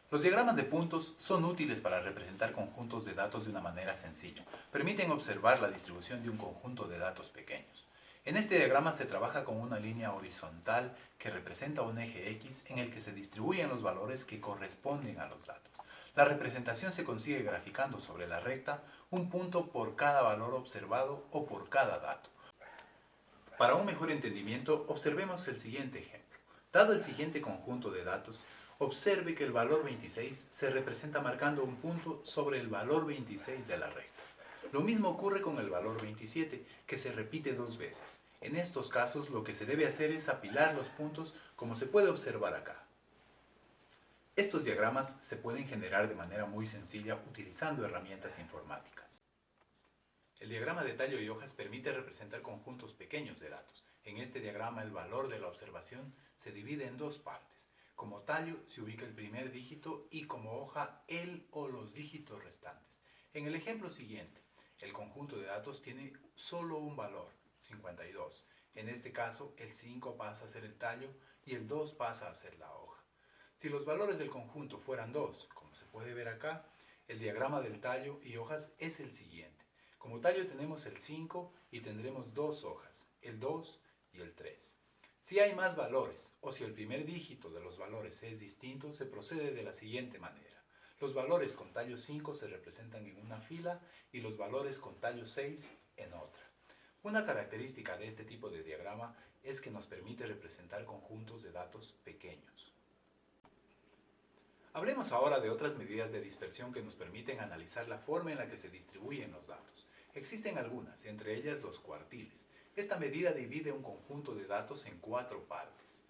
Los diagramas de puntos son útiles para representar conjuntos de datos de una manera sencilla. Permiten observar la distribución de un conjunto de datos pequeños. En este diagrama se trabaja con una línea horizontal que representa un eje X en el que se distribuyen los valores que corresponden a los datos. La representación se consigue graficando sobre la recta un punto por cada valor observado o por cada dato. Para un mejor entendimiento, observemos el siguiente ejemplo. Dado el siguiente conjunto de datos, observe que el valor 26 se representa marcando un punto sobre el valor 26 de la recta. Lo mismo ocurre con el valor 27, que se repite dos veces. En estos casos, lo que se debe hacer es apilar los puntos, como se puede observar acá. Estos diagramas se pueden generar de manera muy sencilla utilizando herramientas informáticas. El diagrama de tallo y hojas permite representar conjuntos pequeños de datos. En este diagrama el valor de la observación se divide en dos partes. Como tallo se ubica el primer dígito y como hoja el o los dígitos restantes. En el ejemplo siguiente, el conjunto de datos tiene solo un valor, 52. En este caso, el 5 pasa a ser el tallo y el 2 pasa a ser la hoja. Si los valores del conjunto fueran 2, como se puede ver acá, el diagrama del tallo y hojas es el siguiente. Como tallo tenemos el 5 y tendremos dos hojas, el 2 y el 3. Si hay más valores o si el primer dígito de los valores es distinto, se procede de la siguiente manera. Los valores con tallo 5 se representan en una fila y los valores con tallo 6 en otra. Una característica de este tipo de diagrama es que nos permite representar conjuntos de datos pequeños. Hablemos ahora de otras medidas de dispersión que nos permiten analizar la forma en la que se distribuyen los datos. Existen algunas, entre ellas los cuartiles. Esta medida divide un conjunto de datos en 4 partes.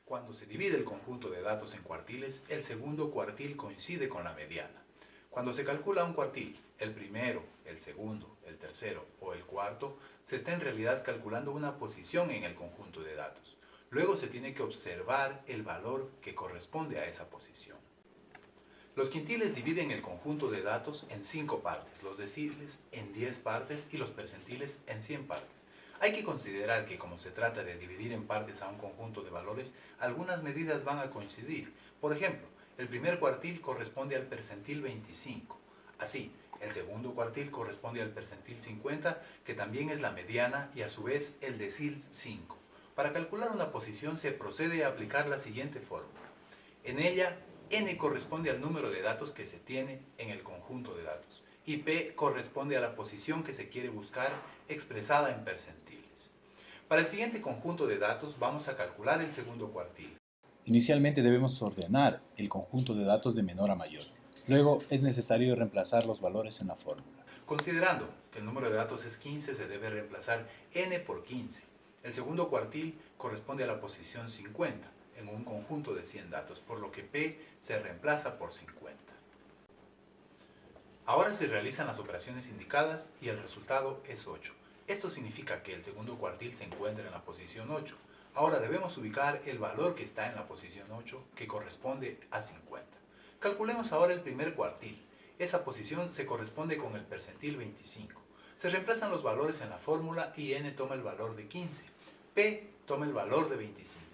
Cuando se divide el conjunto de datos en cuartiles, el segundo cuartil coincide con la mediana. Cuando se calcula un cuartil, el primero, el segundo, el tercero o el cuarto, se está en realidad calculando una posición en el conjunto de datos. Luego se tiene que observar el valor que corresponde a esa posición. Los quintiles dividen el conjunto de datos en 5 partes, los deciles en 10 partes y los percentiles en 100 partes. Hay que considerar que como se trata de dividir en partes a un conjunto de valores, algunas medidas van a coincidir. Por ejemplo, el primer cuartil corresponde al percentil 25. Así, el segundo cuartil corresponde al percentil 50, que también es la mediana, y a su vez el decil 5. Para calcular una posición se procede a aplicar la siguiente fórmula. En ella, n corresponde al número de datos que se tiene en el conjunto de datos y p corresponde a la posición que se quiere buscar expresada en percentiles. Para el siguiente conjunto de datos vamos a calcular el segundo cuartil. Inicialmente debemos ordenar el conjunto de datos de menor a mayor. Luego es necesario reemplazar los valores en la fórmula. Considerando que el número de datos es 15, se debe reemplazar n por 15. El segundo cuartil corresponde a la posición 50 en un conjunto de 100 datos, por lo que p se reemplaza por 50. Ahora se realizan las operaciones indicadas y el resultado es 8. Esto significa que el segundo cuartil se encuentra en la posición 8. Ahora debemos ubicar el valor que está en la posición 8, que corresponde a 50. Calculemos ahora el primer cuartil. Esa posición se corresponde con el percentil 25. Se reemplazan los valores en la fórmula y n toma el valor de 15. P toma el valor de 25.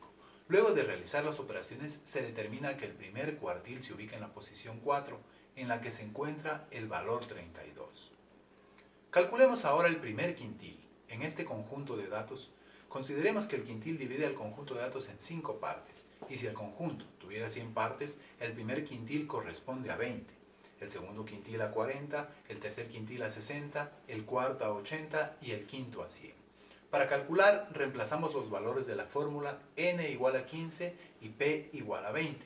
Luego de realizar las operaciones, se determina que el primer cuartil se ubica en la posición 4, en la que se encuentra el valor 32. Calculemos ahora el primer quintil. En este conjunto de datos, consideremos que el quintil divide el conjunto de datos en 5 partes, y si el conjunto tuviera 100 partes, el primer quintil corresponde a 20, el segundo quintil a 40, el tercer quintil a 60, el cuarto a 80 y el quinto a 100. Para calcular, reemplazamos los valores de la fórmula n igual a 15 y p igual a 20.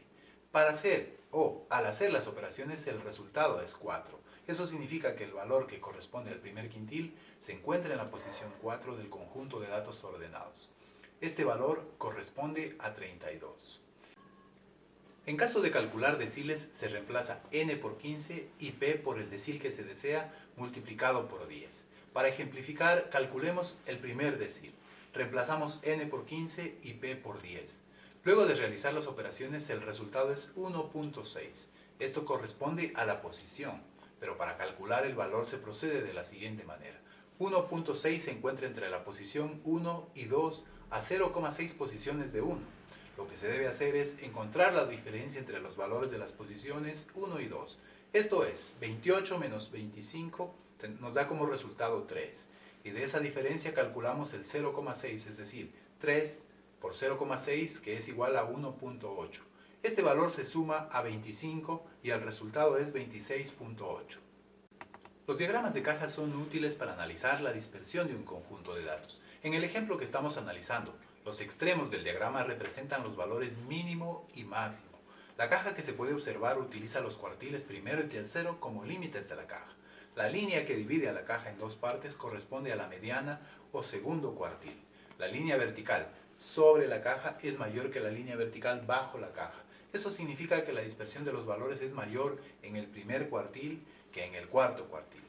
Al hacer las operaciones, el resultado es 4. Eso significa que el valor que corresponde al primer quintil se encuentra en la posición 4 del conjunto de datos ordenados. Este valor corresponde a 32. En caso de calcular deciles, se reemplaza n por 15 y p por el decil que se desea multiplicado por 10. Para ejemplificar, calculemos el primer decil. Reemplazamos n por 15 y p por 10. Luego de realizar las operaciones, el resultado es 1.6. Esto corresponde a la posición, pero para calcular el valor se procede de la siguiente manera. 1.6 se encuentra entre la posición 1 y 2 a 0,6 posiciones de 1. Lo que se debe hacer es encontrar la diferencia entre los valores de las posiciones 1 y 2. Esto es, 28 menos 25 nos da como resultado 3. Y de esa diferencia calculamos el 0,6, es decir, 3 por 0,6, que es igual a 1.8. Este valor se suma a 25 y el resultado es 26.8. Los diagramas de caja son útiles para analizar la dispersión de un conjunto de datos. En el ejemplo que estamos analizando, los extremos del diagrama representan los valores mínimo y máximo. La caja que se puede observar utiliza los cuartiles primero y tercero como límites de la caja. La línea que divide a la caja en dos partes corresponde a la mediana o segundo cuartil. La línea vertical sobre la caja es mayor que la línea vertical bajo la caja. Eso significa que la dispersión de los valores es mayor en el primer cuartil que en el cuarto cuartil.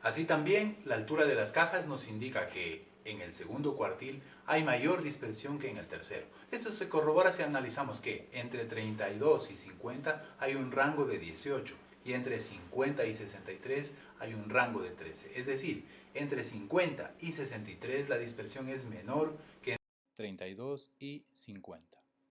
Así también, la altura de las cajas nos indica que en el segundo cuartil hay mayor dispersión que en el tercero. Esto se corrobora si analizamos que entre 32 y 50 hay un rango de 18 y entre 50 y 63 hay un rango de 13. Es decir, entre 50 y 63 la dispersión es menor que entre 32 y 50.